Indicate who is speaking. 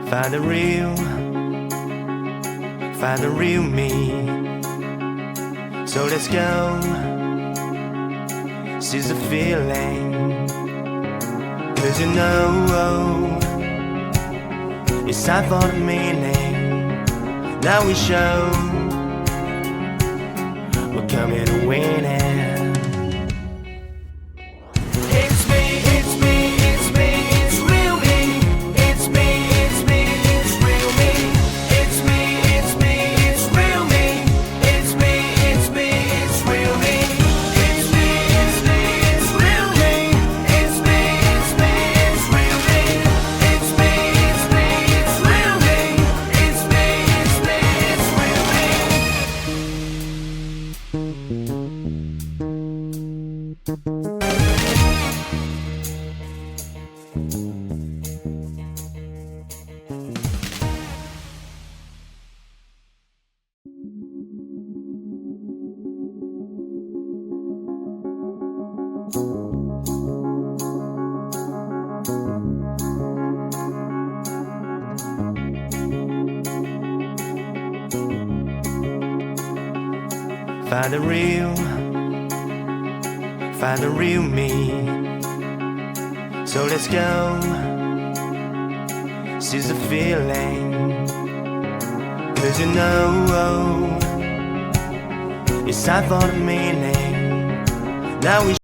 Speaker 1: Find the real me. So let's go, seize the feeling. 'Cause you know it's time for the meaning. Now we show we're coming to win it. Find the real me. So let's go, seize the feeling. 'Cause you know it's time for the meaning. Now we